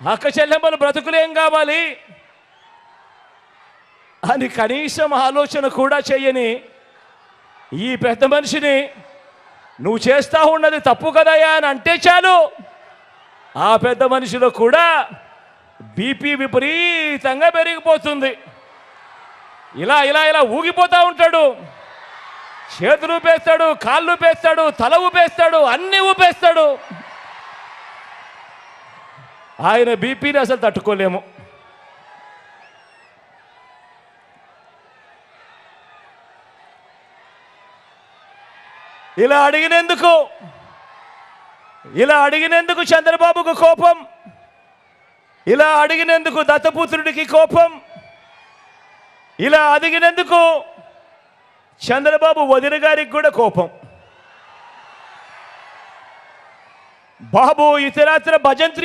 అక్క చెల్లెమ్మలు బ్రతుకులేం కావాలి అని కనీసం ఆలోచన కూడా చేయని ఈ పెద్ద మనిషిని నువ్వు చేస్తా ఉన్నది తప్పు కదయ్యా అని అంటే చాలు, ఆ పెద్ద మనిషిలో కూడా బీపీ విపరీతంగా పెరిగిపోతుంది. ఇలా ఇలా ఇలా ఊగిపోతూ ఉంటాడు. చేతులు ఊపేస్తాడు, కాళ్ళు ఊపేస్తాడు, తల ఊపేస్తాడు, అన్నీ ఊపేస్తాడు. ఆయన బీపీని అసలు తట్టుకోలేము. ఇలా అడిగినందుకు చంద్రబాబుకు కోపం, ఇలా అడిగినందుకు దత్తపుత్రుడికి కోపం, ఇలా అడిగినందుకు చంద్రబాబు వదిన గారికి కూడా కోపం. బాబు ఇతరాత్ర భజంత్రి